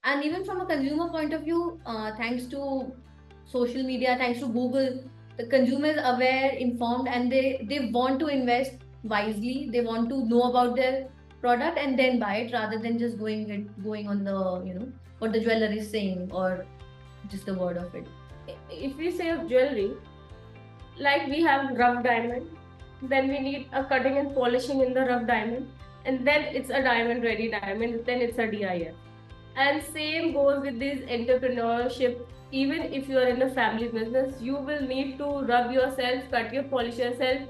And even from a consumer point of view, thanks to social media, thanks to Google, the consumer is aware, informed, and they want to invest wisely. They want to know about their product and then buy it rather than just going on the what the jeweler is saying or just the word of it. If we say of jewelry, like we have rough diamond, then we need a cutting and polishing in the rough diamond, and then it's a diamond ready diamond, then it's a DIF. And same goes with this entrepreneurship. Even if you are in a family business, you will need to rub yourself, cut your polish yourself.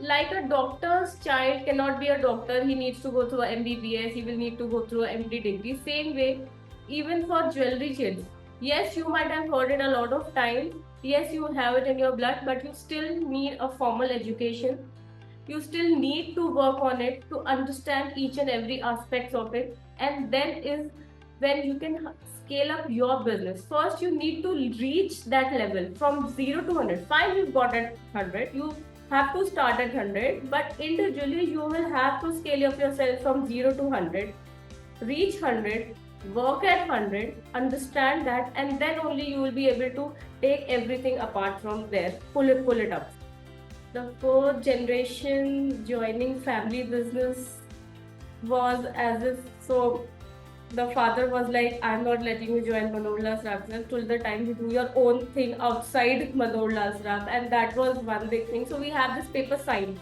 Like a doctor's child cannot be a doctor, he needs to go through a MBBS, he will need to go through a MD degree. Same way, even for jewelry kids. Yes, you might have heard it a lot of times. Yes, you have it in your blood, but you still need a formal education. You still need to work on it to understand each and every aspects of it. And then is when you can scale up your business. First, you need to reach that level from 0 to 100. Fine, you've got at 100. You have to start at 100, but individually you will have to scale up yourself from 0 to 100, reach 100, work at 100, understand that, and then only you will be able to take everything apart from there, pull it up. The fourth generation joining family business was as if so. The father was like, I'm not letting you join Manohar Lal Sarraf Sons till the time you do your own thing outside Manohar Lal Sarraf. And that was one big thing. So we have this paper signed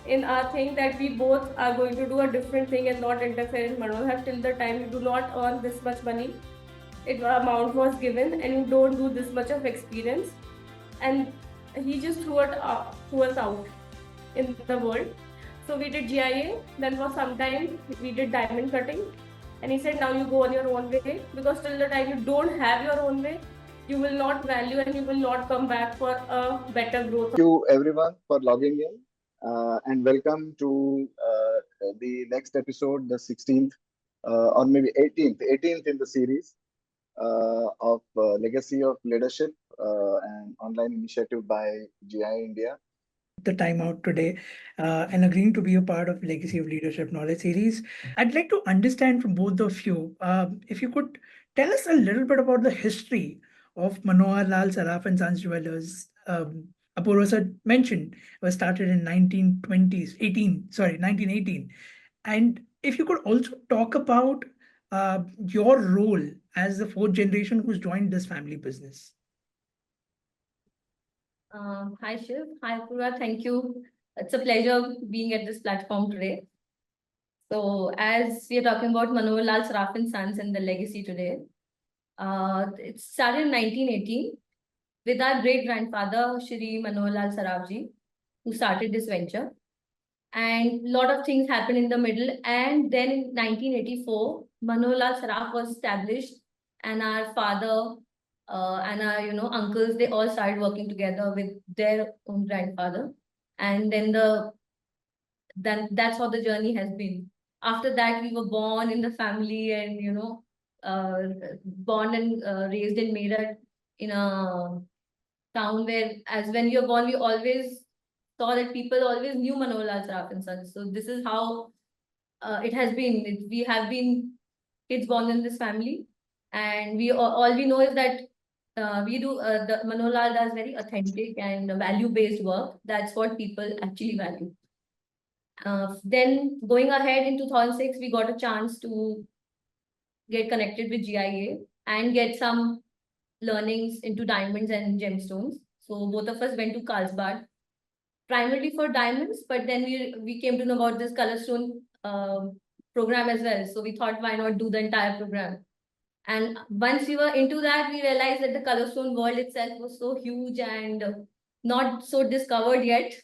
in our thing that we both are going to do a different thing and not interfere in Manohar till the time you do not earn this much money. It amount was given and you don't do this much of experience. And he just threw us out in the world. So we did GIA. Then for some time we did diamond cutting. And he said, now you go on your own way, because till the time you don't have your own way, you will not value and you will not come back for a better growth. Thank you everyone for logging in and welcome to the next episode, the 16th or maybe 18th in the series of Legacy of Leadership, an online initiative by GIA India. The time out today and agreeing to be a part of Legacy of Leadership Knowledge Series. I'd like to understand from both of you, if you could tell us a little bit about the history of Manohar Lal Sarraf and Sons Jewelers. Apurva sir mentioned it was started in 1918. And if you could also talk about your role as the fourth generation who's joined this family business. Hi Shiv, hi Apurva, thank you. It's a pleasure being at this platform today. So as we are talking about Manohar Lal Sarraf Sons and the legacy today, it started in 1918 with our great-grandfather, Shri Manohar Lal Sarraf ji, who started this venture. And a lot of things happened in the middle. And then in 1984, Manohar Lal Sarraf was established, and our father and our uncles, they all started working together with their own grandfather. And then that's how the journey has been. After that, we were born in the family and born and raised in Meerut, in a town where, as when you're born, we always saw that people always knew Manohar Lal Sarraf Sons. So this is how it has been. We have been kids born in this family, and all we know is that we do the Manohar Lal does very authentic and value-based work. That's what people actually value. Then going ahead in 2006, we got a chance to get connected with GIA and get some learnings into diamonds and gemstones. So both of us went to Carlsbad, primarily for diamonds, but then we came to know about this Colorstone program as well. So we thought, why not do the entire program? And once we were into that, we realized that the Colorstone world itself was so huge and not so discovered yet.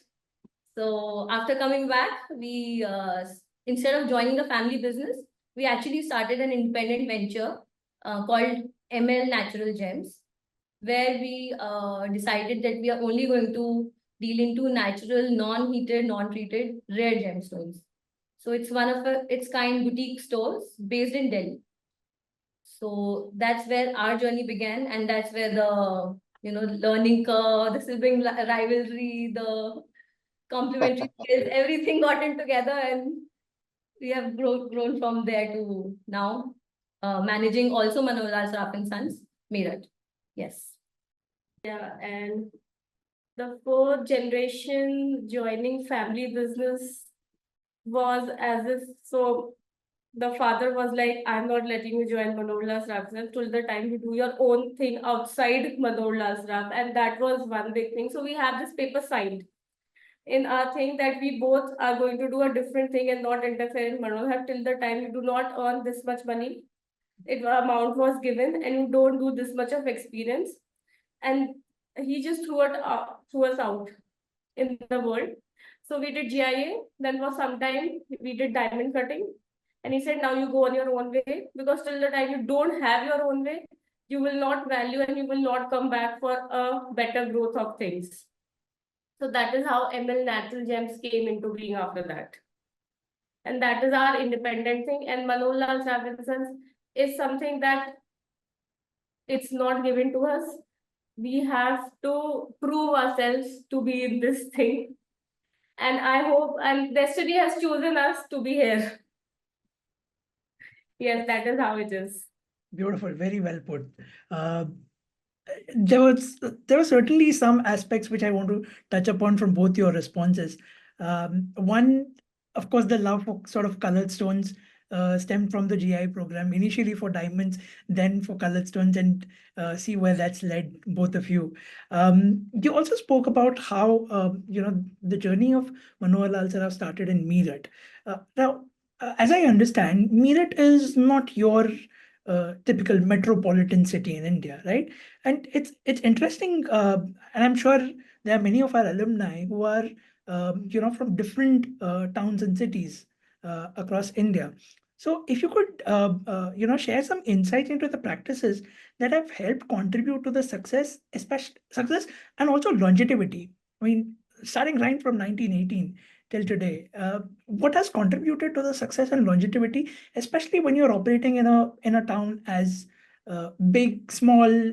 So after coming back, we instead of joining the family business, we actually started an independent venture called ML Natural Gems, where we decided that we are only going to deal into natural, non-heated, non-treated, rare gemstones. So it's one of its kind boutique stores based in Delhi. So that's where our journey began, and that's where the learning curve, the sibling rivalry, the complementary skills, everything got in together, and we have grown from there to now. managing also Manohar Lal Sarraf Sons, Meerut. Yes. Yeah, and the fourth generation joining family business was as if so the father was like, I'm not letting you join Manohar Lal Sarraf Sons till the time you do your own thing outside Manohar Lal Sarraf. And that was one big thing. So we have this paper signed in our thing that we both are going to do a different thing and not interfere in Manohar till the time you do not earn this much money. It amount was given and you don't do this much of experience. And he just threw us out in the world. So we did GIA. Then for some time we did diamond cutting. And he said, now you go on your own way, because till the time you don't have your own way, you will not value and you will not come back for a better growth of things. So that is how ML Natural Gems came into being after that. And that is our independent thing. And Manohar Lal Sarraf Sons is something that it's not given to us. We have to prove ourselves to be in this thing. And I hope, and destiny has chosen us to be here. Yes, that is how it is. Beautiful, very well put. Uh, there were certainly some aspects which I want to touch upon from both your responses. One, of course, the love for sort of colored stones stemmed from the GI program, initially for diamonds, then for colored stones, and see where that's led both of you. You also spoke about how the journey of Manohar Lal Sarraf started in Meerut. As I understand, Meerut is not your typical metropolitan city in India, right? And it's interesting, and I'm sure there are many of our alumni who are from different towns and cities across India. So if you could share some insight into the practices that have helped contribute to the success, especially success and also longevity. I mean, starting right from 1918 till today, what has contributed to the success and longevity, especially when you're operating in a town as big, small,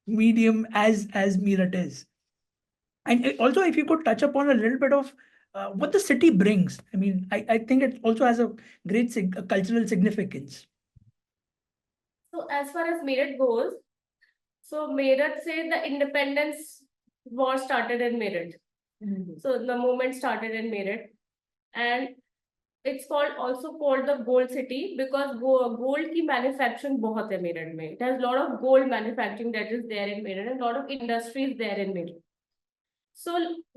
medium as Meerut is? And also, if you could touch upon a little bit of what the city brings. I mean, I think it also has a great cultural significance. So as far as Meerut goes, so Meerut say the independence war started in Meerut. So the movement started in Meerut, and it's also called the gold city because gold की manufacturing बहुत है Meerut में. It has a lot of gold manufacturing that is there in Meerut and a lot of industries there in Meerut. So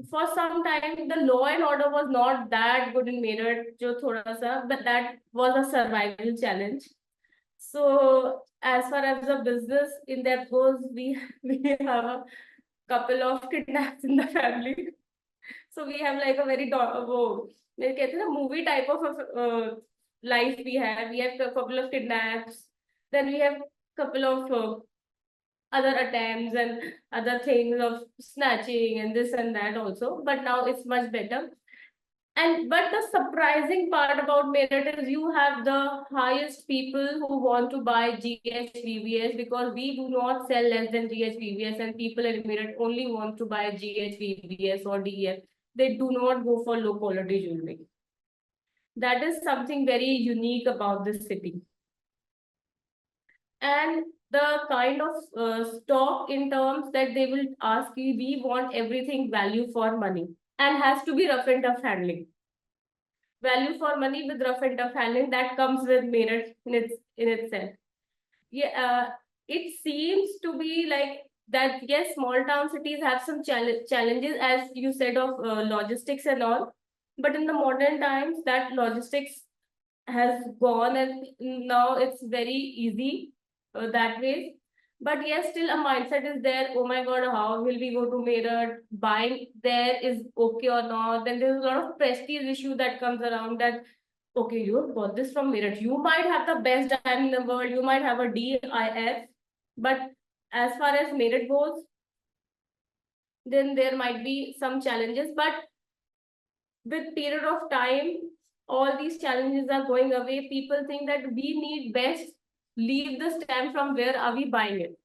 for some time the law and order was not that good in Meerut, जो थोड़ा सा, but that was a survival challenge. So as far as the business in that goes, we have a couple of kidnaps in the family. So we have like a very movie type of life we have. We have a couple of kidnaps. Then we have couple of other attempts and other things of snatching and this and that also. But now it's much better. But the surprising part about Meerut is you have the highest people who want to buy GHVVS because we do not sell less than GHVVS, and people in Meerut only want to buy GHVVS or DEF. They do not go for low quality jewelry. That is something very unique about this city. And the kind of stock in terms that they will ask you, we want everything value for money and has to be rough and tough handling. Value for money with rough and tough handling that comes with Meerut in itself. Yeah, it seems to be like that. Yes, small town cities have some challenges, as you said, of logistics and all. But in the modern times, that logistics has gone, and now it's very easy that way. But yes, still a mindset is there. Oh my God, how will we go to Meerut? Buying there is okay or not? Then there's a lot of prestige issue that comes around that, okay, you have got this from Meerut. You might have the best diamond in the world. You might have a DIF. But as far as Meerut goes, then there might be some challenges. But with period of time, all these challenges are going away. People think that we need best, leave the stamp from where are we buying it.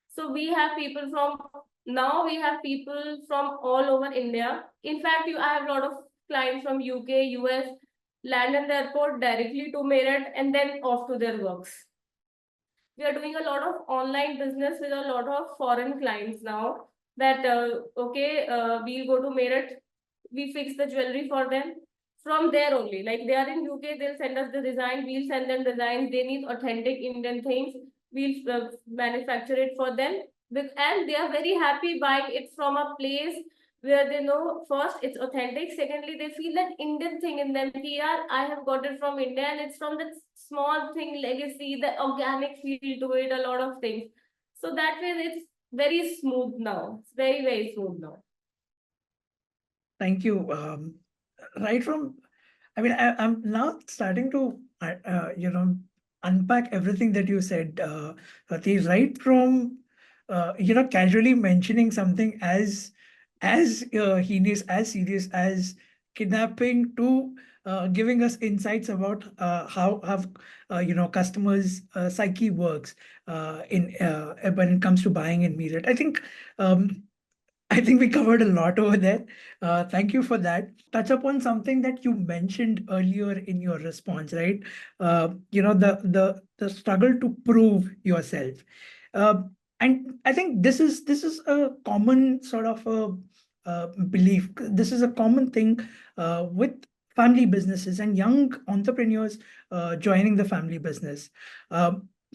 So we have people from, now we have people from all over India. In fact, I have a lot of clients from UK, US, land in the airport directly to Meerut and then off to their works. we are doing a lot of online business with a lot of foreign clients now. That we'll go to Meerut, we fix the jewelry for them from there only. Like they are in UK, they'll send us the design, we'll send them designs. They need authentic Indian things, we'll manufacture it for them. And they are very happy buying it from a place where they know first it's authentic, secondly they feel that Indian thing in them. Yeah, I have got it from India and it's from that small thing legacy, the organic feel to it, a lot of things. So that way it's very smooth now. It's very, very smooth now. Thank you. Right from, I mean, I'm now starting to, unpack everything that you said, Swati, right from, casually mentioning something as heinous, as serious as kidnapping to giving us insights about how customers' psyche works in when it comes to buying in Meerut. I think we covered a lot over there. Thank you for that. Touch upon something that you mentioned earlier in your response, right? The struggle to prove yourself. And I think this is a common sort of belief. This is a common thing with family businesses and young entrepreneurs joining the family business.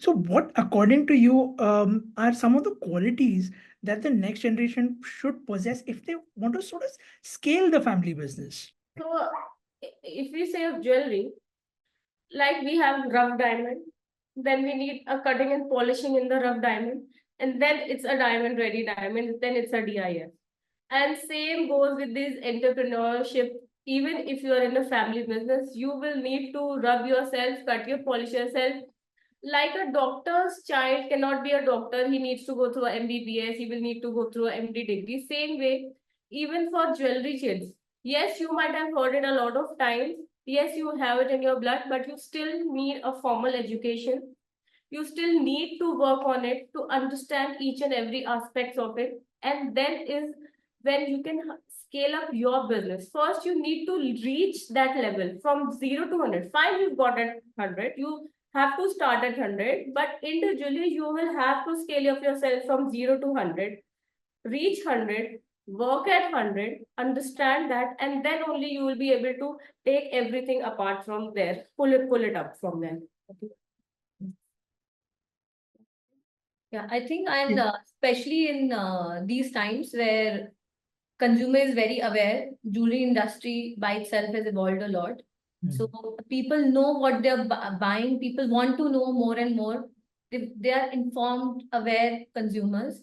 So what, according to you, are some of the qualities that the next generation should possess if they want to sort of scale the family business? So if we say of jewelry, like we have rough diamond, then we need a cutting and polishing in the rough diamond, and then it's a diamond ready diamond, then it's a DIF. And same goes with this entrepreneurship. Even if you are in a family business, you will need to rub yourself, cut your polish yourself. Like a doctor's child cannot be a doctor, he needs to go through a MBBS, he will need to go through a MD degree. Same way, even for jewelry kids. Yes, you might have heard it a lot of times. Yes, you have it in your blood, but you still need a formal education. You still need to work on it to understand each and every aspects of it. And then is when you can scale up your business. First, you need to reach that level from 0 to 100. Fine, you've got at 100. You have to start at 100, but individually you will have to scale up yourself from 0 to 100, reach 100, work at 100, understand that, and then only you will be able to take everything apart from there, pull it up from there. Okay. Yeah, I think, and especially in these times where consumer is very aware, jewelry industry by itself has evolved a lot. So people know what they're buying. People want to know more and more. They are informed, aware consumers.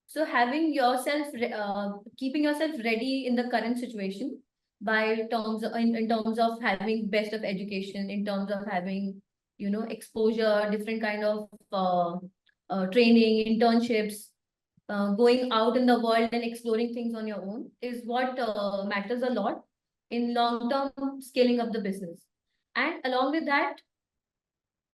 So having yourself, keeping yourself ready in the current situation by terms in terms of having best of education, in terms of having, exposure, different kind of training, internships, going out in the world and exploring things on your own is what matters a lot in long-term scaling up the business. And along with that,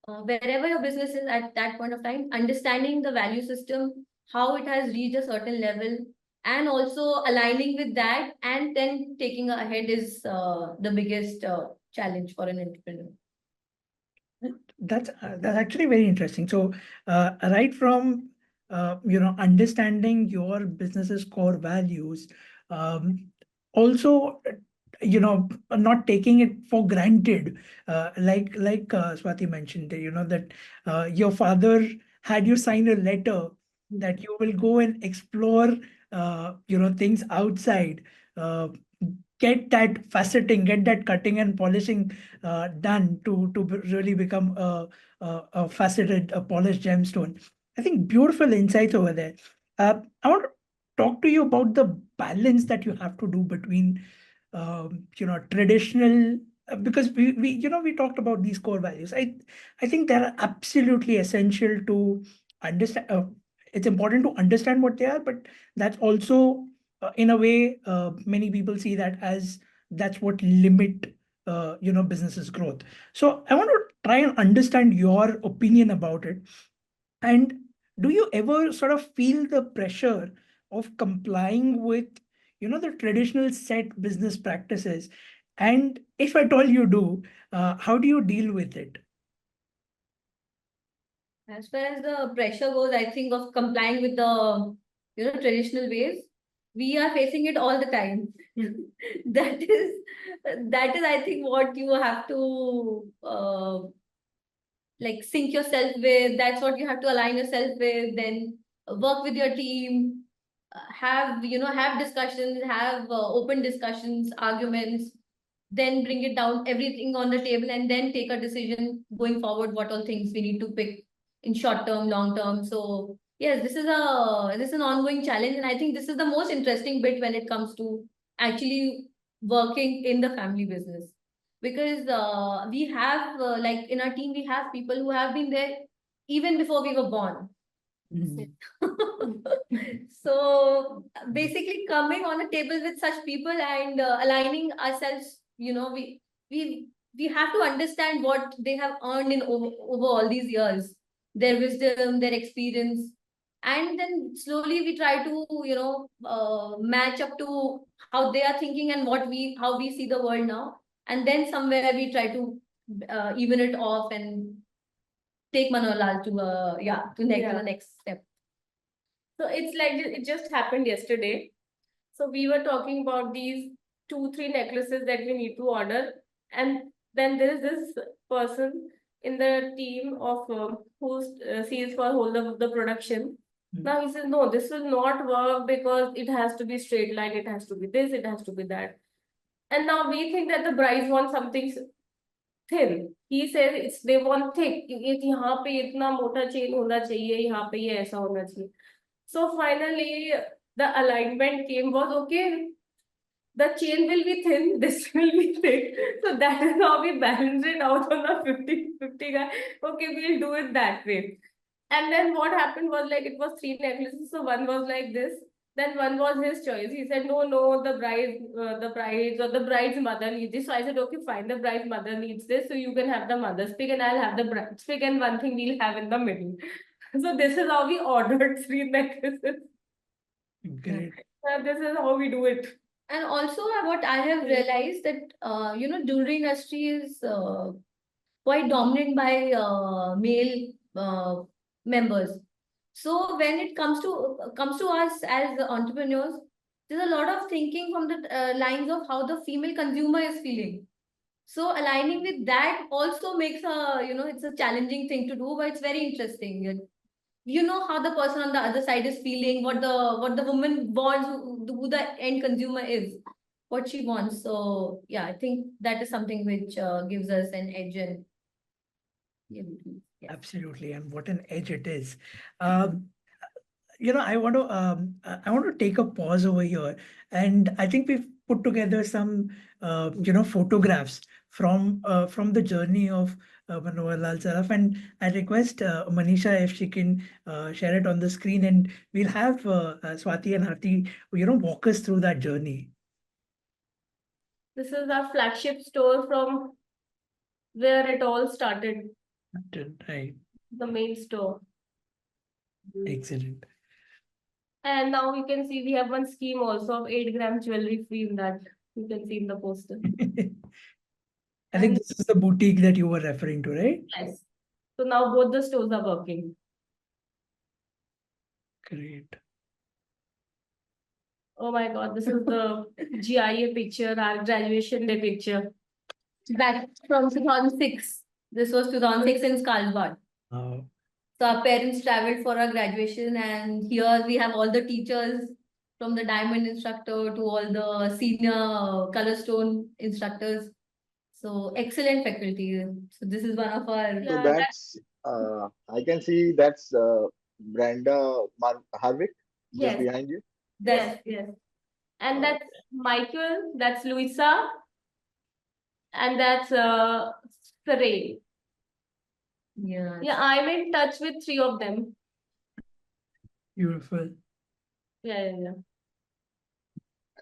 wherever your business is at that point of time, understanding the value system, how it has reached a certain level, and also aligning with that and then taking ahead is the biggest challenge for an entrepreneur. That's actually very interesting. So, right from understanding your business's core values, also not taking it for granted, like Swati mentioned, that your father had you sign a letter that you will go and explore things outside, get that faceting, get that cutting and polishing done to really become a faceted, a polished gemstone. I think beautiful insights over there. I want to talk to you about the balance that you have to do between traditional, because we talked about these core values. I think they're absolutely essential to understand. It's important to understand what they are, but that's also in a way many people see that as that's what limit businesses growth. So I want to try and understand your opinion about it. And do you ever sort of feel the pressure of complying with, the traditional set business practices? And if at all you do, how do you deal with it? As far as the pressure goes, I think of complying with the traditional ways, we are facing it all the time. That is I think what you have to like sync yourself with. That's what you have to align yourself with. Then work with your team, have have discussions, have open discussions, arguments, then bring it down, everything on the table, and then take a decision going forward what all things we need to pick in short term, long term. So yes, this is an ongoing challenge, and I think this is the most interesting bit when it comes to actually working in the family business, because we have like in our team we have people who have been there even before we were born. Mm. So basically coming on a table with such people and aligning ourselves, we have to understand what they have earned in over all these years, their wisdom, their experience, and then slowly we try to match up to how they are thinking and how we see the world now, and then somewhere we try to even it off and take Manohar Lal to the next step. So it's like it just happened yesterday. So we were talking about these 2-3 necklaces that we need to order, and then there is this person in the team of who sees for whole of the production. Now he says, no, this will not work because it has to be straight line, it has to be this, it has to be that. And now we think that the brides want something thin. He says it's they want thick. यहाँ पे इतना मोटा chain होना चाहिए, यहाँ पे ये ऐसा होना चाहिए. So finally, the alignment came was okay. The chain will be thin, this will be thick. So that is how we balance it out on the 50-50 guy. Okay, we'll do it that way. And then what happened was like it was 3 necklaces. So one was like this. Then one was his choice. He said, no, the brides or the bride's mother needs this. So I said, okay, fine, the bride's mother needs this. So you can have the mother's pick and I'll have the bride's pick, and one thing we'll have in the middle. So this is how we ordered 3 necklaces. Great. This is how we do it. And also what I have realized that jewelry industry is quite dominant by male members. So when it comes to us as entrepreneurs, there's a lot of thinking from the lines of how the female consumer is feeling. So aligning with that also makes it's a challenging thing to do, but it's very interesting. You know how the person on the other side is feeling, what the woman wants, who the end consumer is, what she wants. So yeah, I think that is something which gives us an edge. And yeah. Absolutely, and what an edge it is. I want to take a pause over here, and I think we've put together some photographs from the journey of Manohar Lal Sarraf, and I request Manisha if she can share it on the screen, and we'll have Swati and Aarti walk us through that journey. This is our flagship store from where it all started. Right. The main store. Excellent. And now you can see we have one scheme also of 8-gram jewelry free in that. You can see in the poster. I think this is the boutique that you were referring to, right? Yes. So now both the stores are working. Great. Oh my God, this is the GIA picture, our graduation day picture. Back from 2006. This was 2006 in Carlsbad. Oh. So our parents traveled for our graduation, and here we have all the teachers, from the diamond instructor to all the senior color stone instructors. So excellent faculty. So this is one of our. So that's I can see that's Brenda Harvick just behind you. Yes. And that's Michael, that's Luisa, and that's Saray. Yeah. Yeah, I'm in touch with 3 of them. Beautiful. Yeah.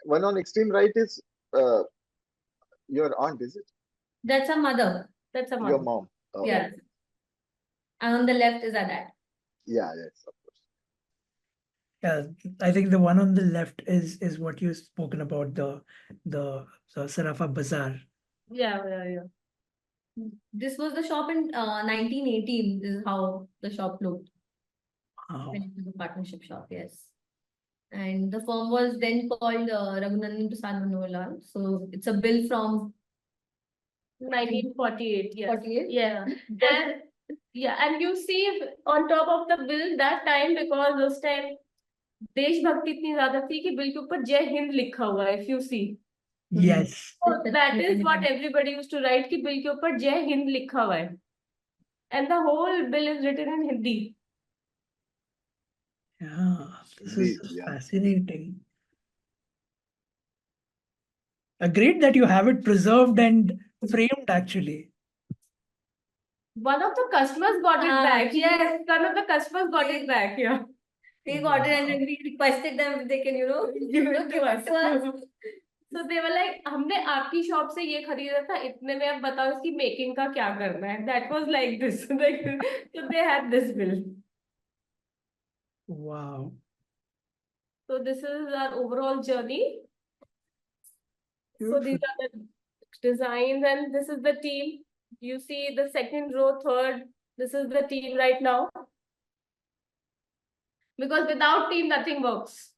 One on extreme right is your aunt, is it? That's a mother. That's a mother. Your mom. Oh, Yeah. okay. And on the left is our dad. Yeah, yes, of course. Yeah, I think the one on the left is what you've spoken about, the Sarafa Bazaar. Yeah. This was the shop in 1918. This is how the shop looked Wow. when it was a partnership shop. Yes. And the firm was then called Raghunandan Prasad Manohar Lal. So it's a bill from 1948, yes. 48. Yeah. And yeah, and you see on top of the bill that time, because उस time देशभक्ति इतनी ज्यादा थी कि bill के ऊपर जय हिंद लिखा हुआ है, if you see. Yes. So that is what everybody used to write कि बिल के ऊपर जय हिंद लिखा हुआ है. And the whole bill is written in Hindi. Yeah, this Indeed, is yeah. fascinating. Great that you have it preserved and framed actually. One of the customers got it back. Yes. One of the customers got it back. Yeah. They got it and then we requested them if they can, Give it to us. to us. So they were like, हमने आपकी shop से ये खरीदा था इतने में, अब बताओ इसकी मेकिंग का क्या करना है. That was like this. So they had this bill. Wow. So this is our overall journey. So these Beautiful. are the designs and this is the team. You see the second row, third. This is the team right now. Because without team, nothing works.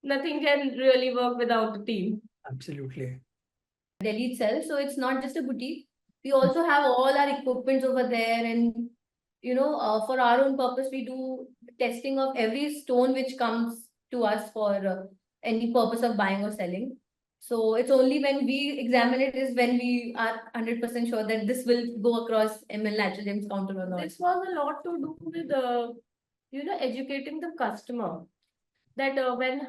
Nothing can really work without a team. Absolutely. Delhi itself. So it's not just a boutique. We also have all our equipments over there, and for our own purpose, we do testing of every stone which comes to us for any purpose of buying or selling. So it's only when we examine it is when we are 100% sure that this will go across ML Natural Gems counter or not. This was a lot to do with educating the customer. That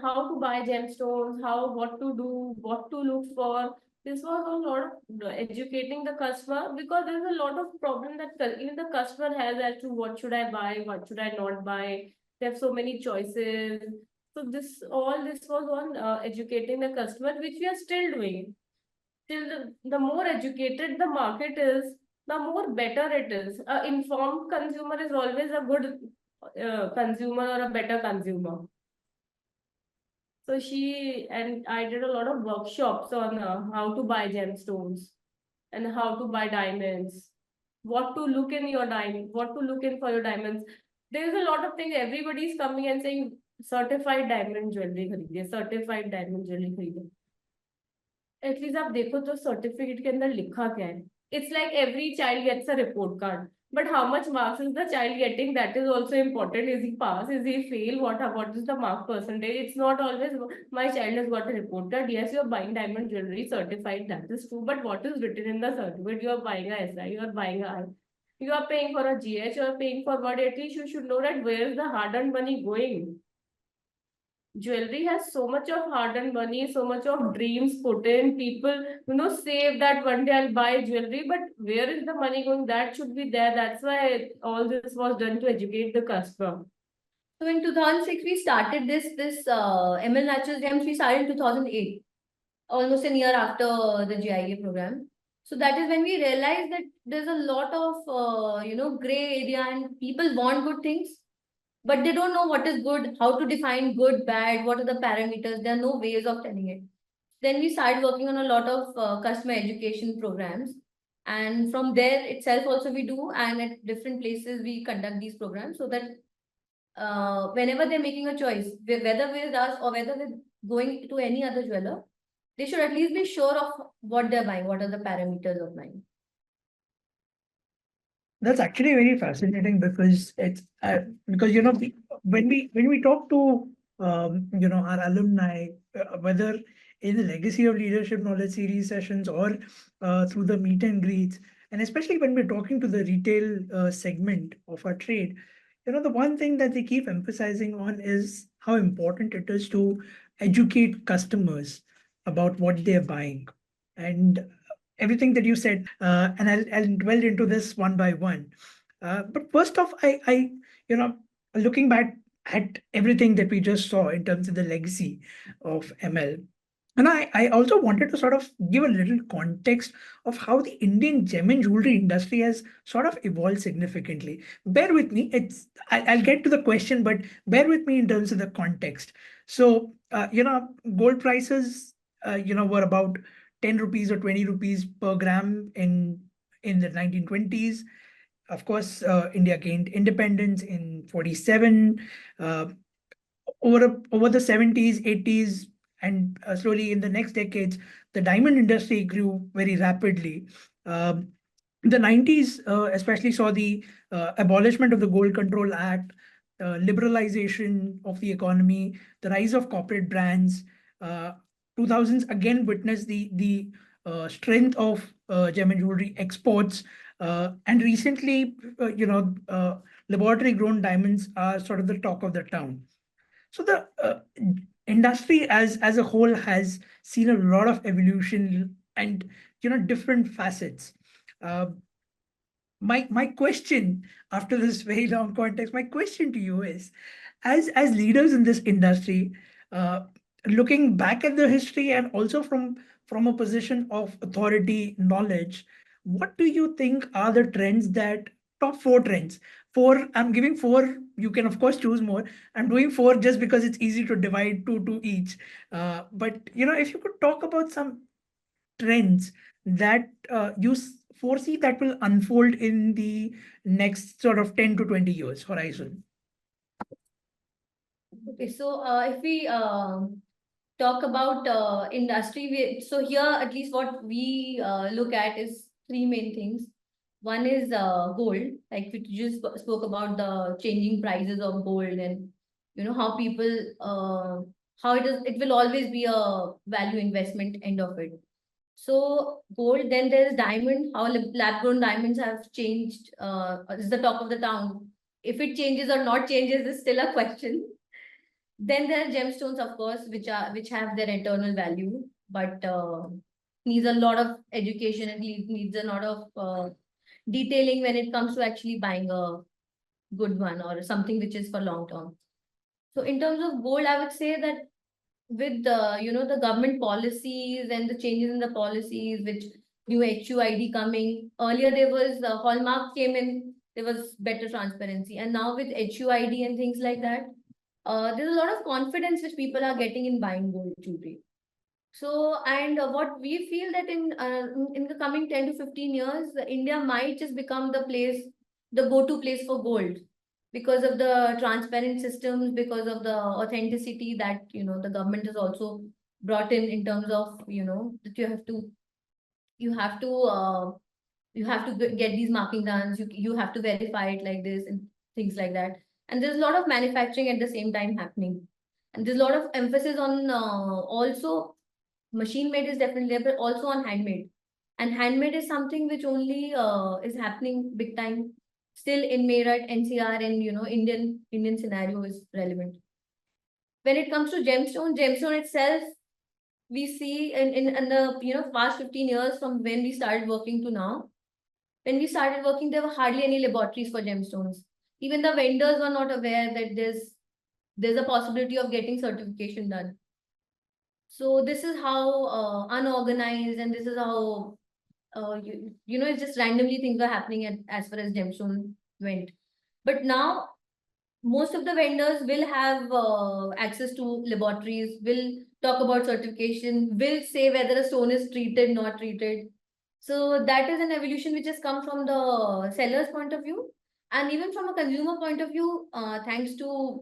how to buy gemstones, what to do, what to look for. This was a lot of educating the customer, because there's a lot of problem that even the customer has as to what should I buy, what should I not buy. They have so many choices. So this was on educating the customer, which we are still doing. Till the more educated the market is, the more better it is. Informed consumer is always a good consumer or a better consumer. So she and I did a lot of workshops on how to buy gemstones and how to buy diamonds, what to look in your diamond, what to look in for your diamonds. There's a lot of things. Everybody's coming and saying certified diamond jewelry खरीदिए, certified diamond jewelry खरीदिए. At least आप देखो तो certificate के अंदर लिखा क्या है. It's like every child gets a report card. But how much marks is the child getting? That is also important. Is he pass? Is he fail? What is the mark percentage? It's not always my child has got a report card. Yes, you are buying diamond jewelry certified. That is true. But what is written in the certificate? You are buying a SI. You are buying a I. You are paying for a GH. You are paying for what? At least you should know that where is the hard-earned money going. Jewelry has so much of hard-earned money, so much of dreams put in. People, save that one day I'll buy jewelry, but where is the money going? That should be there. That's why all this was done to educate the customer. So in 2006, we started this ML Natural Gems. We started in 2008, almost a year after the GIA program. So that is when we realized that there's a lot of gray area, and people want good things, but they don't know what is good, how to define good, bad, what are the parameters. There are no ways of telling it. Then we started working on a lot of customer education programs. And from there itself also we do, and at different places we conduct these programs, so that whenever they're making a choice, whether with us or whether with going to any other jeweler, they should at least be sure of what they're buying, what are the parameters of buying. That's actually very fascinating, because it's because when we talk to our alumni, whether in the Legacy of Leadership Knowledge series sessions or through the meet and greets, and especially when we're talking to the retail segment of our trade, the one thing that they keep emphasizing on is how important it is to educate customers about what they're buying. And everything that you said, and I'll dwell into this one by one. But first off, I looking back at everything that we just saw in terms of the legacy of ML, and I also wanted to sort of give a little context of how the Indian gem and jewelry industry has sort of evolved significantly. Bear with me. I'll get to the question, but bear with me in terms of the context. So, gold prices, were about 10 rupees or 20 rupees per gram in in the 1920s. Of course, India gained independence in 47. Over the 70s, 80s, and slowly in the next decades, the diamond industry grew very rapidly. Um, the 90s especially saw the abolishment of the Gold Control Act, liberalization of the economy, the rise of corporate brands. 2000s again witnessed the strength of gem and jewelry exports. And recently, laboratory grown diamonds are sort of the talk of the town. So the industry as a whole has seen a lot of evolution and different facets. Uh, my question after this very long context, my question to you is, as leaders in this industry, uh, looking back at the history and also from a position of authority knowledge, what do you think are the trends that top four trends? Four, I'm giving four. You can of course choose more. I'm doing four just because it's easy to divide two to each. But if you could talk about some trends that you foresee that will unfold in the next sort of 10 to 20 years horizon? Okay, so if we talk about industry, so here at least what we look at is three main things. One is gold, like we just spoke about the changing prices of gold, and how people how it will always be a value investment end of it. So gold, then there's diamond, how lab grown diamonds have changed, is the talk of the town. If it changes or not changes is still a question. Then there are gemstones, of course, which have their eternal value, but needs a lot of education and needs a lot of detailing when it comes to actually buying a good one or something which is for long term. So in terms of gold, I would say that with the the government policies and the changes in the policies, which new HUID coming earlier, there was hallmark came in, there was better transparency, and now with HUID and things like that, there's a lot of confidence which people are getting in buying gold jewelry. So, and what we feel that in the coming 10 to 15 years, India might just become the place, the go-to place for gold, because of the transparent systems, because of the authenticity that the government has also brought in terms of that you have to get these marking done. You have to verify it like this and things like that. And there's a lot of manufacturing at the same time happening, and there's a lot of emphasis on also machine made is definitely there, but also on handmade. And handmade is something which only is happening big time still in Meerut, NCR, and Indian scenario is relevant. When it comes to gemstone itself, we see in the past 15 years from when we started working to now. When we started working, there were hardly any laboratories for gemstones. Even the vendors were not aware that there's a possibility of getting certification done. So this is how unorganized, and this is how it's just randomly things were happening as far as gemstone went. But now most of the vendors will have access to laboratories, will talk about certification, will say whether a stone is treated, not treated. So that is an evolution which has come from the seller's point of view, and even from a consumer point of view, thanks to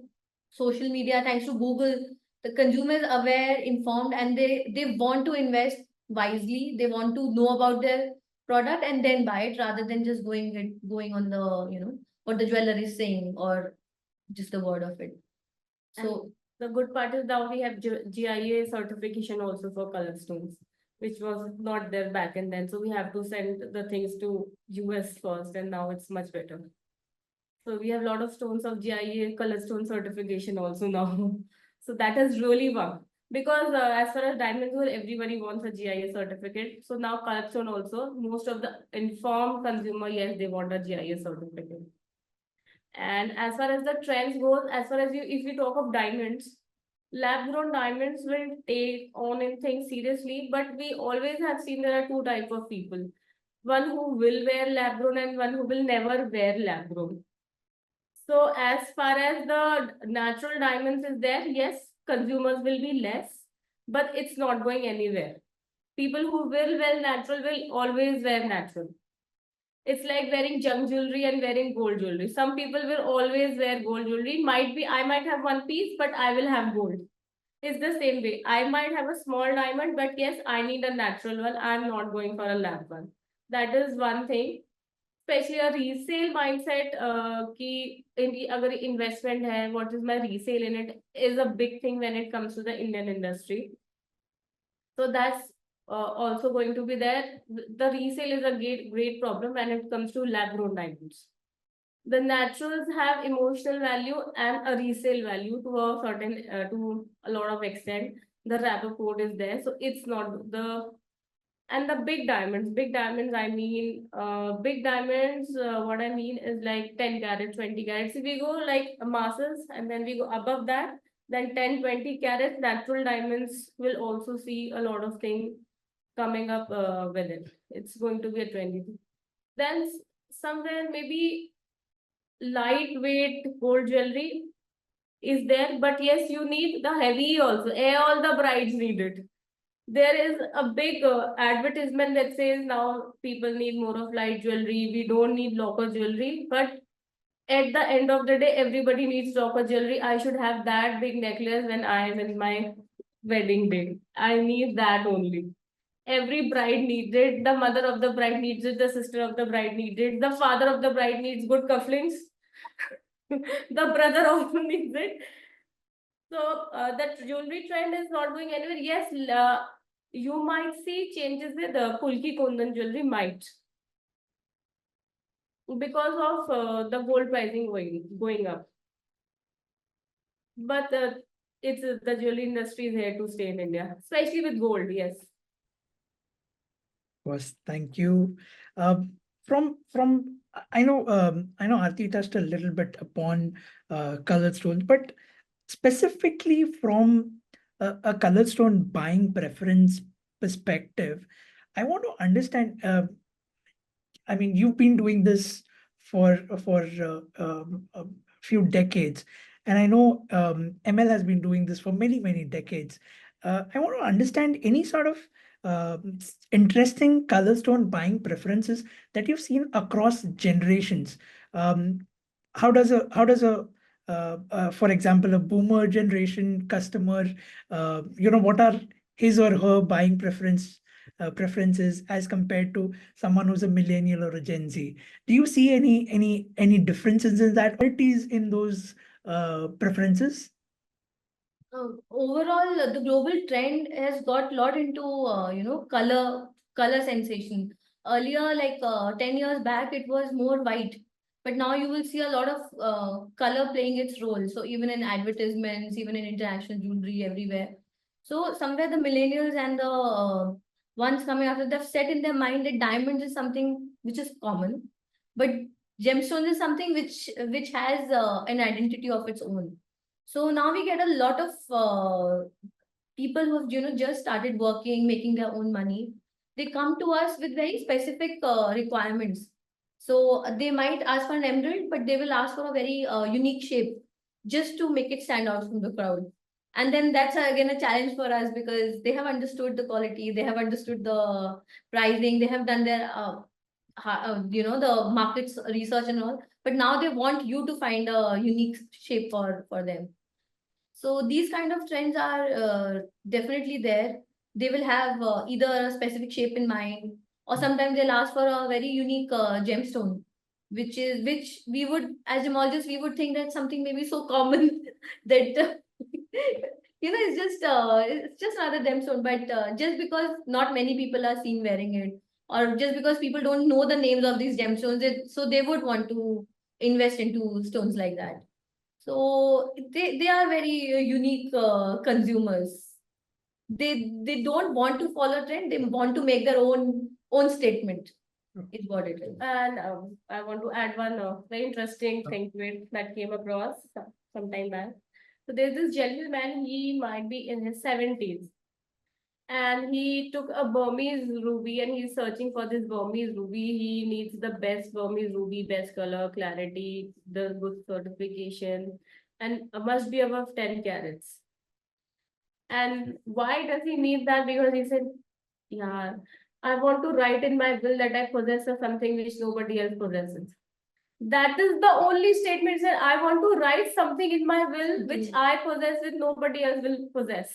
social media, thanks to Google, the consumer is aware, informed, and they want to invest wisely. They want to know about their product and then buy it, rather than just going on the what the jeweler is saying or just the word of it. So the good part is now we have GIA certification also for color stones, which was not there back and then. So we have to send the things to US first, and now it's much better. So we have a lot of stones of GIA color stone certification also now. So that has really worked. Because as far as diamonds go, everybody wants a GIA certificate. So now color stone also, most of the informed consumer, yes, they want a GIA certificate. And as far as the trends goes, as far as if we talk of diamonds, lab grown diamonds will take on in things seriously, but we always have seen there are two types of people. One who will wear lab grown and one who will never wear lab grown. So as far as the natural diamonds is there, yes, consumers will be less, but it's not going anywhere. People who will wear natural will always wear natural. It's like wearing junk jewelry and wearing gold jewelry. Some people will always wear gold jewelry. Might be I might have one piece, but I will have gold. It's the same way. I might have a small diamond, but yes, I need a natural one. I'm not going for a lab one. That is one thing. Especially a resale mindset कि अगर investment है, what is my resale in it is a big thing when it comes to the Indian industry. So that's also going to be there. The resale is a great problem when it comes to lab grown diamonds. The naturals have emotional value and a resale value to a certain to a lot of extent. The rapport is there, so it's not the and the big diamonds, I mean, big diamonds, what I mean is like 10 carats, 20 carats. If we go like masses and then we go above that, then 10, 20 carats, natural diamonds will also see a lot of things coming up with it. It's going to be a 20. Then somewhere maybe lightweight gold jewelry is there, but yes, you need the heavy also. All the brides need it. There is a big advertisement that says now people need more of light jewelry. We don't need local jewelry, but at the end of the day, everybody needs local jewelry. I should have that big necklace when I am in my wedding day. I need that only. Every bride needs it. The mother of the bride needs it. The sister of the bride needs it. The father of the bride needs good cufflinks. The brother also needs it. So that jewelry trend is not going anywhere. Yes, you might see changes with the Pulki Kundan jewelry might because of the gold pricing going up. But it's the jewelry industry is here to stay in India, especially with gold. Yes. Of course, thank you. From I know Aarti touched a little bit upon colored stones, but specifically from a colored stone buying preference perspective, I want to understand. I mean, you've been doing this for a few decades, and I know ML has been doing this for many decades. I want to understand any sort of interesting color stone buying preferences that you've seen across generations. How does a for example, a boomer generation customer, what are his or her buying preferences as compared to someone who's a millennial or a Gen Z? Do you see any differences in that, qualities in those preferences? Overall, the global trend has got a lot into color sensation. Earlier, like 10 years back, it was more white, but now you will see a lot of color playing its role. So even in advertisements, even in international jewelry, everywhere. So somewhere the millennials and the ones coming after, they've set in their mind that diamonds is something which is common, but gemstones is something which has an identity of its own. So now we get a lot of people who have just started working, making their own money. They come to us with very specific requirements. So they might ask for an emerald, but they will ask for a very unique shape just to make it stand out from the crowd. And then that's again a challenge for us because they have understood the quality, they have understood the pricing, they have done their the markets research and all. But now they want you to find a unique shape for them. So these kind of trends are definitely there. They will have either a specific shape in mind, or sometimes they'll ask for a very unique gemstone, which we would, as gemologists, we would think that something maybe so common that it's just another gemstone. But just because not many people are seen wearing it, or just because people don't know the names of these gemstones, so they would want to invest into stones like that. So they are very unique consumers. They don't want to follow trend. They want to make their own statement. Is what it is. And I want to add one very interesting thing to it that came across some time back. So there's this gentleman, he might be in his 70s. And he took a Burmese ruby and he's searching for this Burmese ruby. He needs the best Burmese ruby, best color, clarity, the good certification, and must be above 10 carats. And why does he need that? Because he said, yeah, I want to write in my will that I possess something which nobody else possesses. That is the only statement that I want to write something in my will which I possess that nobody else will possess.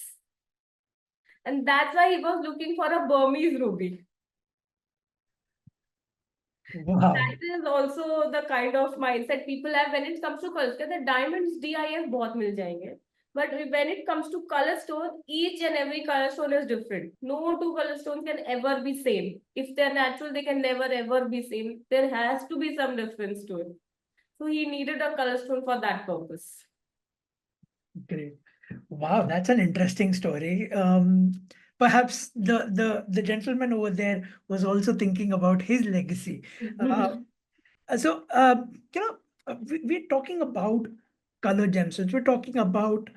And that's why he was looking for a Burmese ruby. Wow. That is also the kind of mindset people have when it comes to colors. Because the diamonds DIF बहुत मिल जाएंगे. But when it comes to color stone, each and every color stone is different. No two color stones can ever be same. If they're natural, they can never ever be same. There has to be some difference to it. So he needed a color stone for that purpose. Great. Wow, that's an interesting story. Perhaps the gentleman over there was also thinking about his legacy. So, we're talking about color gemstones. We're talking about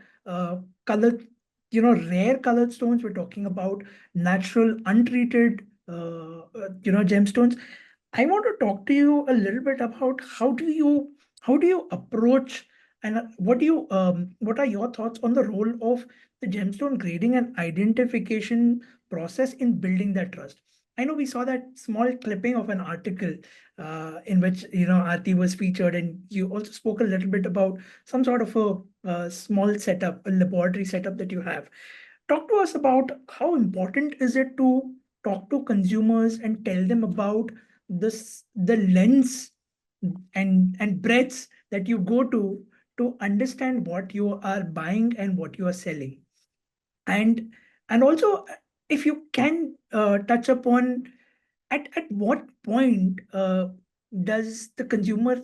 color, rare colored stones. We're talking about natural, untreated, gemstones. I want to talk to you a little bit about how do you approach and what are your thoughts on the role of the gemstone grading and identification process in building that trust? I know we saw that small clipping of an article in which Aarti was featured, and you also spoke a little bit about some sort of a small setup, a laboratory setup that you have. Talk to us about how important is it to talk to consumers and tell them about the lens and breadths that you go to understand what you are buying and what you are selling. And also, if you can touch upon at what point does the consumer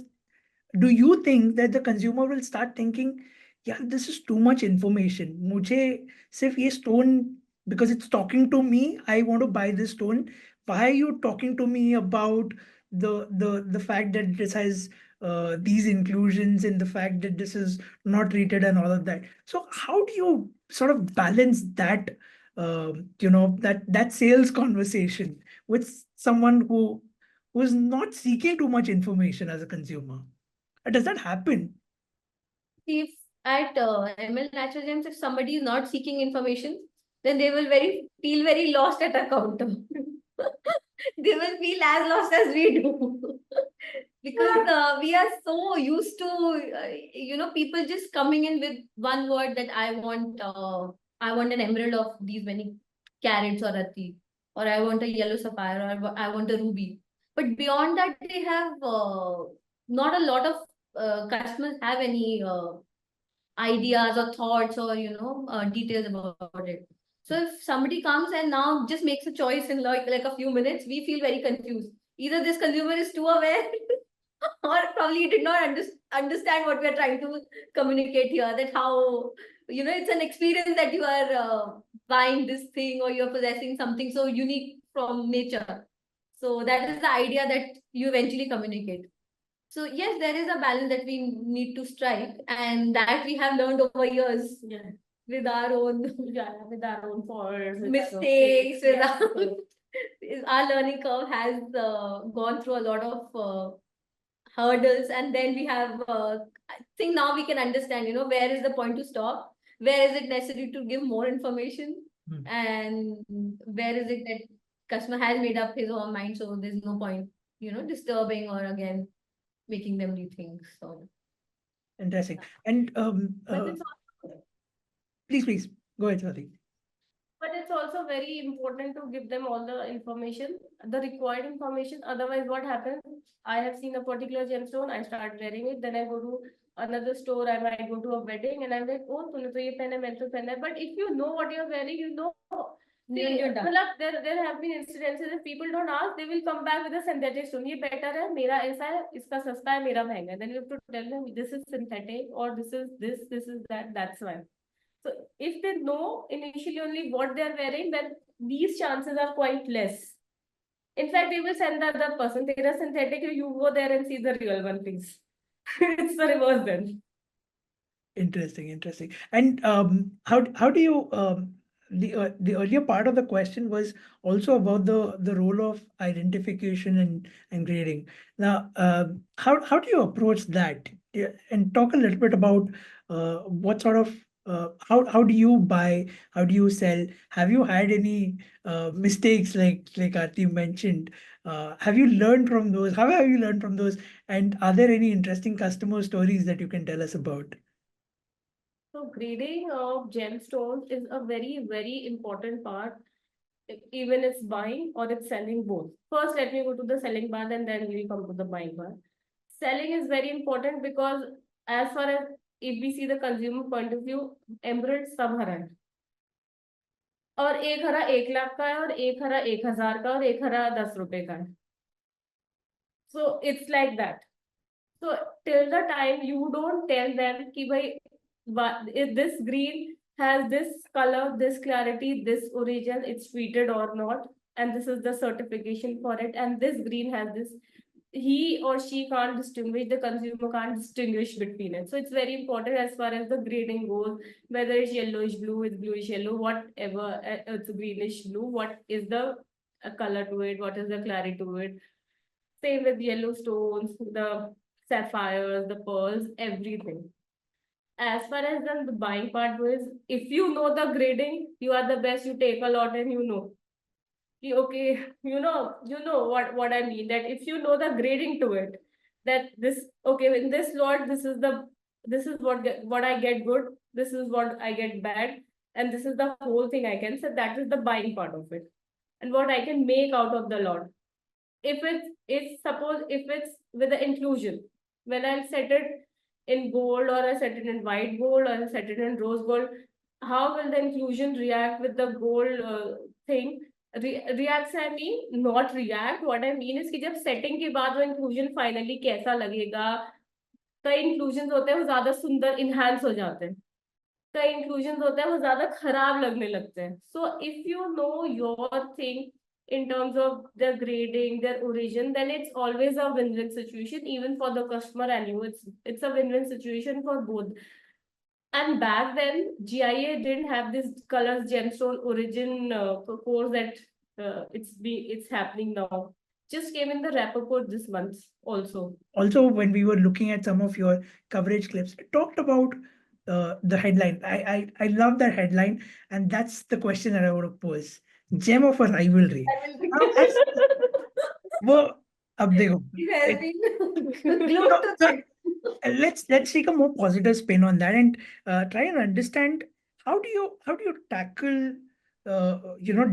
do you think that the consumer will start thinking, yeah, this is too much information. मुझे सिर्फ ये stone, because it's talking to me, I want to buy this stone. Why are you talking to me about the fact that this has these inclusions and the fact that this is not treated and all of that? So how do you sort of balance that, that sales conversation with someone who is not seeking too much information as a consumer? Does that happen? If at ML Natural Gems, if somebody is not seeking information, then they will feel very lost at a counter. They will feel as lost as we do. Because we are so used to, people just coming in with one word that I want an emerald of these many carats or rati, or I want a yellow sapphire, or I want a ruby. But beyond that, they have not a lot of customers have any ideas or thoughts or details about it. So if somebody comes and now just makes a choice in like a few minutes, we feel very confused. Either this consumer is too aware or probably did not understand what we are trying to communicate here, that how it's an experience that you are buying this thing or you're possessing something so unique from nature. So that is the idea that you eventually communicate. So yes, there is a balance that we need to strike, and that we have learned over years. Yeah. With our own With our own faults, mistakes, our learning curve has gone through a lot of hurdles, and then we have I think now we can understand where is the point to stop, where is it necessary to give more information, and where is it that customer has made up his own mind, so there's no point disturbing or again making them rethink. So Interesting. And please go ahead, Swati. But it's also very important to give them all the information, the required information. Otherwise, what happens? I have seen a particular gemstone, I start wearing it, then I go to another store, I might go to a wedding, and I'm like, oh, तूने तो ये पहना है, मैंने तो पहना है. But if you know what you're wearing, you know. See, there have been incidences if people don't ask, they will come back with a synthetic stone. ये better है, मेरा ऐसा है, इसका सस्ता है, मेरा महंगा है. Then you have to tell them this is synthetic or this is that. That's why. So if they know initially only what they are wearing, then these chances are quite less. In fact, they will send the other person. They are synthetic. You go there and see the real one, please. It's the reverse then. Interesting. And how do you the earlier part of the question was also about the role of identification and grading. Now, how do you approach that? Yeah, and talk a little bit about what sort of how do you buy? How do you sell? Have you had any mistakes like Aarti mentioned? Have you learned from those? How have you learned from those? And are there any interesting customer stories that you can tell us about? So grading of gemstones is a very, very important part, even it's buying or it's selling both. First, let me go to the selling part and then we'll come to the buying part. Selling is very important because as far as if we see the consumer point of view, emerald सब हरा है और एक हरा 1 लाख का है और एक हरा 1,000 का और एक हरा 10 रुपए का है. So it's like that. So till the time you don't tell them कि भाई if this green has this color, this clarity, this origin, it's treated or not, and this is the certification for it, and this green has this, he or she can't distinguish, the consumer can't distinguish between it. So it's very important as far as the grading goes, whether it's yellowish blue, it's bluish yellow, whatever, it's greenish blue, what is the color to it, what is the clarity to it. Same with yellow stones, the sapphires, the pearls, everything. As far as the buying part goes, if you know the grading, you are the best, you take a lot and you know. Okay, you know what I mean, that if you know the grading to it, that this, okay, in this lot, this is what I get good, this is what I get bad, and this is the whole thing I can say, that is the buying part of it. And what I can make out of the lot. If it's with the inclusion, when I set it in gold or I set it in white gold or I set it in rose gold, how will the inclusion react with the gold thing? Reacts, I mean, not react. What I mean is कि जब setting के बाद वो inclusion finally कैसा लगेगा. कई inclusions होते हैं वो ज्यादा सुंदर enhance हो जाते हैं. कई inclusions होते हैं वो ज्यादा खराब लगने लगते हैं. So if you know your thing in terms of their grading, their origin, then it's always a win-win situation, even for the customer and you. It's a win-win situation for both. And back then, GIA didn't have this colors gemstone origin course that it's happening now. Just came in the wrapper code this month also. Also, when we were looking at some of your coverage clips, it talked about the headline. I love that headline, and that's the question that I want to pose. Gem of a rivalry. Now, well, ab dekho. Let's take a more positive spin on that and try and understand how do you tackle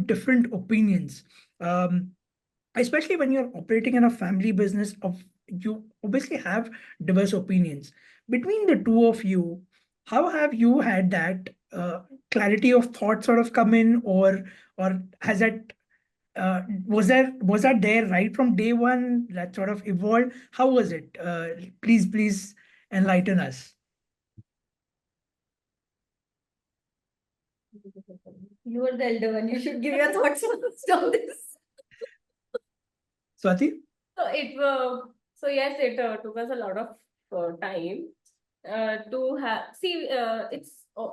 different opinions, especially when you're operating in a family business. You obviously have diverse opinions between the two of you. How have you had that clarity of thought sort of come in, or has that was that there right from day one, that sort of evolved? How was it? Please enlighten us. You are the elder one. You should give your thoughts on this. Swati? So yes, it took us a lot of time to have. See,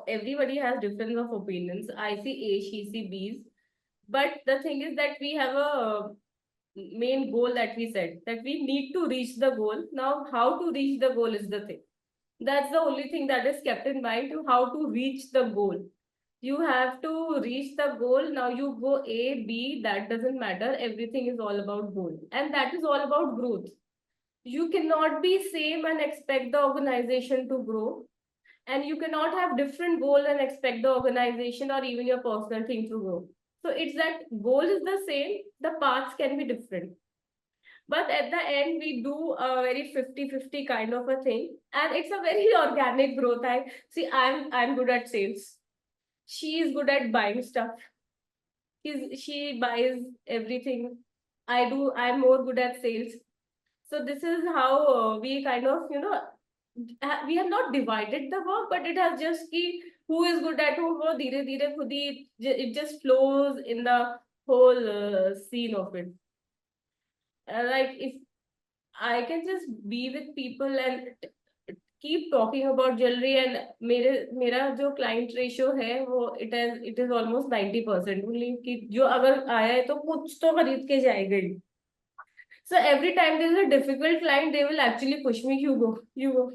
everybody has difference of opinions. I see A, she see B's, but the thing is that we have a main goal that we set, that we need to reach the goal. Now, how to reach the goal is the thing. That's the only thing that is kept in mind, to how to reach the goal. You have to reach the goal. Now you go A, B, that doesn't matter. Everything is all about goal. And that is all about growth. You cannot be same and expect the organization to grow. And you cannot have different goal and expect the organization or even your personal thing to grow. So it's that goal is the same, the paths can be different. But at the end, we do a very 50-50 kind of a thing. And it's a very organic growth. I'm good at sales. She is good at buying stuff. She buys everything. I'm more good at sales. So this is how we kind of, we have not divided the work, but it has just who is good at who, it just flows in the whole scene of it. Like if I can just be with people and keep talking about jewelry, and मेरा जो client ratio है वो it is almost 90% only, कि जो अगर आया है तो कुछ तो खरीद के जाएगा ही. So every time there is a difficult client, they will actually push me, you go.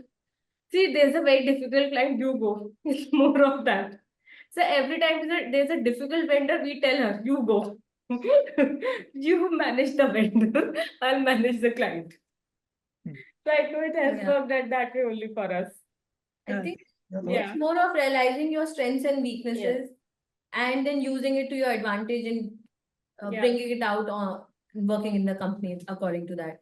See, there's a very difficult client, you go. It's more of that. So every time there's a difficult vendor, we tell her, you go. You manage the vendor, I'll manage the client. Hmm. So I know it has Yeah. worked that way only for us. I Yeah, think that Yeah. it's more of realizing your strengths and weaknesses and then using it to your advantage and Yeah. bringing it out on working in the company according to that.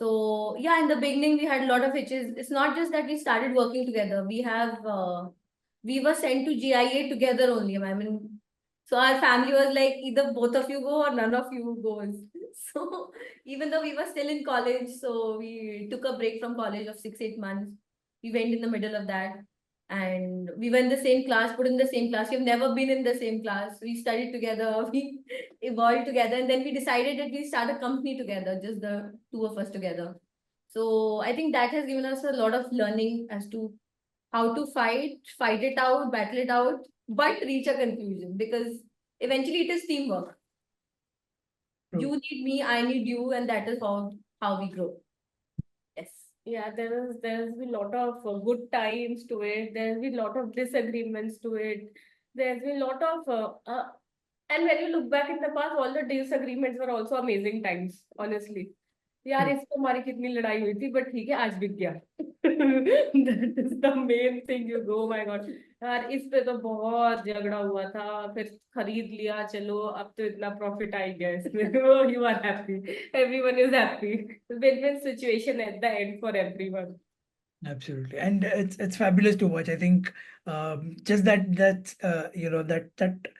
So yeah, in the beginning we had a lot of hitches. It's not just that we started working together. We were sent to GIA together only. I mean, so our family was like either both of you go or none of you goes. So even though we were still in college, so we took a break from college of 6, 8 months. We went in the middle of that. And we were in the same class, put in the same class. We've never been in the same class. We studied together, we evolved together, and then we decided that we start a company together, just the two of us together. So I think that has given us a lot of learning as to how to fight it out, battle it out, but reach a conclusion because eventually it is teamwork. True. You need me, I need you, and that is how we grow. Yes. Yeah, there's been a lot of good times to it. There's been a lot of disagreements to it. There's been a lot of and when you look back in the past, all the disagreements were also amazing times, honestly. यार Hmm. इस पे हमारी कितनी लड़ाई हुई थी but ठीक है आज बिक गया that is the main thing you go my God यार इस पे तो बहुत झगड़ा हुआ था फिर खरीद लिया चलो अब तो इतना प्रॉफिट आ गया इसमें you are happy everyone is happy win win situation at the end for everyone. Absolutely, and it's fabulous to watch. I think just that's that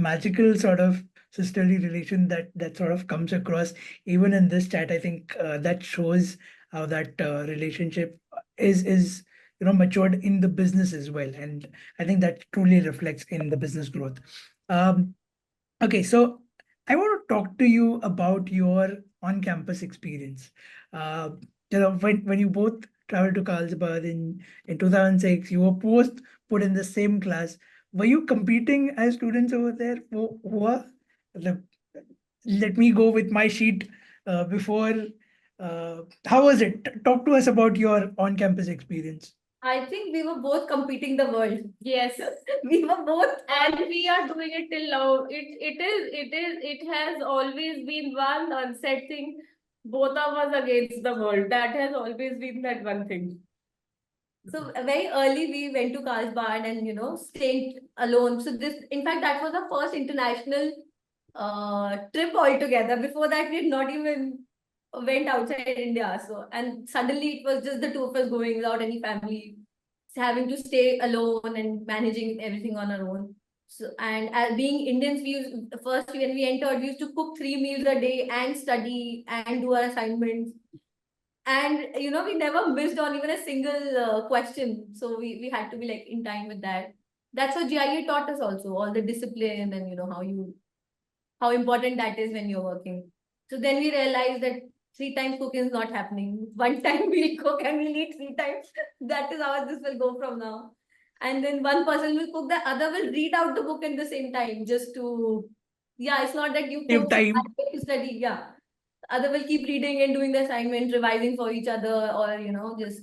magical sort of sisterly relation that sort of comes across even in this chat. I think that shows how that relationship is matured in the business as well, and I think that truly reflects in the business growth. Okay, so I want to talk to you about your on-campus experience. Uh, when you both traveled to Carlsbad in 2006, you were both put in the same class. Were you competing as students over there? The- Let me go with my sheet before. How was it? Talk to us about your on-campus experience. I think we were both competing the world. Yes. We were both. And we are doing it till now. It has always been one unsaid thing, both of us against the world. That has always been that one thing. So very early we went to Carlsbad and stayed alone. So this, in fact, that was our first international trip altogether. Before that, we had not even went outside India. So and suddenly it was just the two of us going without any family, having to stay alone and managing everything on our own. So and as being Indians, we used, first when we entered, we used to cook 3 meals a day and study and do our assignments. And we never missed on even a single question. So we had to be like in time with that. That's what GIA taught us also, all the discipline and how important that is when you're working. So then we realized that 3 times cooking is not happening. One time we'll cook and we'll eat 3 times. That is how this will go from now. And then one person will cook, the other will read out the book at the same time, just to, yeah, it's not that you Save cook, time. I get to study, yeah. Other will keep reading and doing the assignment, revising for each other, or just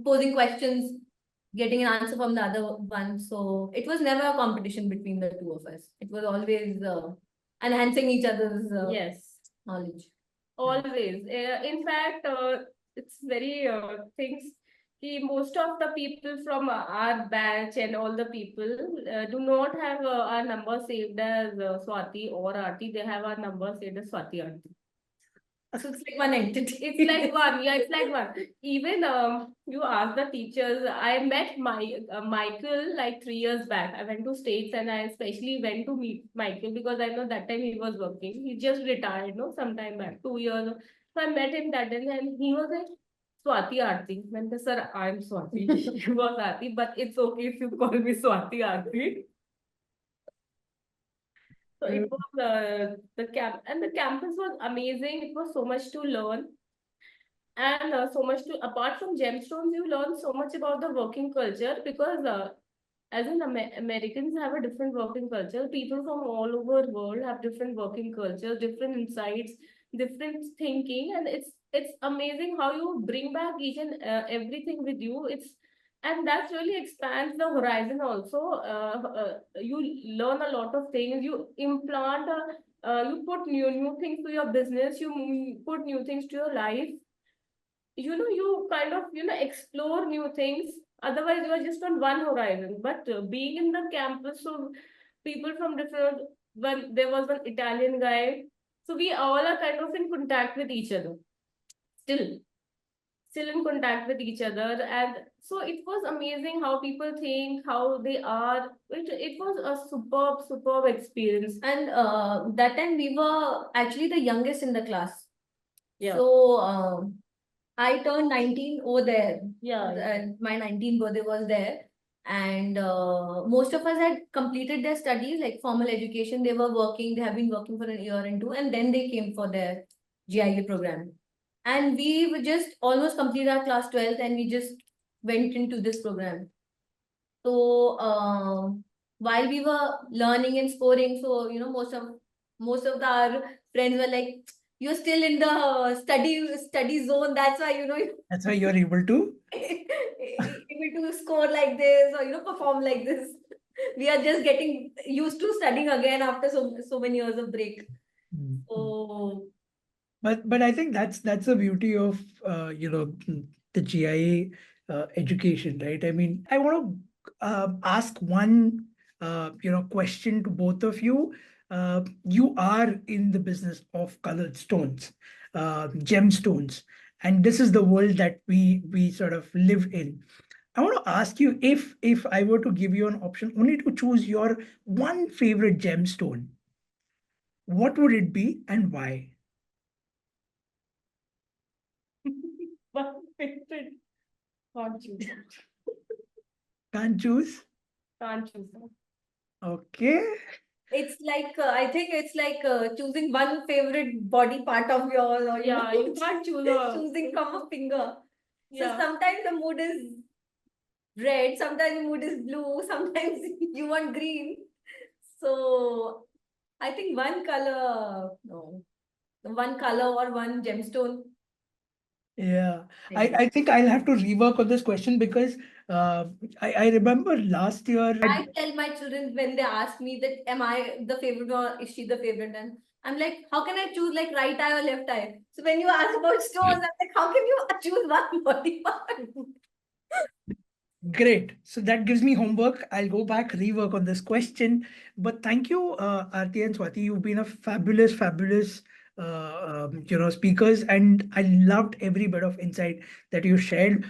posing questions, getting an answer from the other one. So it was never a competition between the two of us. It was always enhancing each other's Yes, knowledge. always. In fact, it's very things. Most of the people from our batch and all the people do not have our number saved as Swati or Aarti. They have our number saved as Swati Aarti. So it's like one entity. It's like one, yeah, it's like one. Even you ask the teachers. I met Michael like 3 years back. I went to States and I especially went to meet Michael because I know that time he was working. He just retired, no, sometime back, 2 years. So I met him that day and he was like, Swati Aarti. When the sir, I'm Swati. He was Aarti, but it's okay if you call me Swati Aarti. So it was the camp and the campus was amazing. It was so much to learn. And so much to apart from gemstones, you learn so much about the working culture because as in Americans have a different working culture. People from all over the world have different working culture, different insights, different thinking, and it's amazing how you bring back each and everything with you. And that really expands the horizon also. You learn a lot of things. You implant, you put new things to your business. You put new things to your life. You kind of, explore new things. Otherwise, you are just on one horizon. But being in the campus, so people from different, when there was one Italian guy, so we all are kind of in contact with each other. Still in contact with each other, and so it was amazing how people think, how they are. It was a superb experience. And that time we were actually the youngest in the class. Yeah. So I turned 19 over there. Yeah. And my 19th birthday was there. And most of us had completed their studies, like formal education. They were working, they have been working for an year and two, and then they came for their GIA program. And we were just almost completed our class 12th and we just went into this program. So while we were learning and scoring, so most of our friends were like, "You're still in the study zone. That's why That's why you're able to. able to score like this or perform like this." We are just getting used to studying again after so many years of break. Mm. So But I think that's the beauty of the GIA education, right? I mean, I want to ask one question to both of you. You are in the business of colored stones, gemstones, and this is the world that we sort of live in. I want to ask you, if I were to give you an option only to choose your one favorite gemstone, what would it be and why? Perfect. Can't choose. Can't choose? Can't choose. Okay. it's like I think it's like choosing one favorite body part of yours, or Yeah, you can't choose a. choosing from a finger. So Yeah. sometimes the mood is red, sometimes the mood is blue, sometimes you want green. So I think one color, no, one color or one gemstone. Yeah. Maybe. I think I'll have to rework on this question because I remember last year. I tell my children when they ask me that am I the favorite or is she the favorite, and I'm like, how can I choose like right eye or left eye? So when you ask about stones, I'm like, how can you choose one body part? Great. So that gives me homework. I'll go back, rework on this question. But thank you, Aarti and Swati. You've been a fabulous, speakers, and I loved every bit of insight that you shared.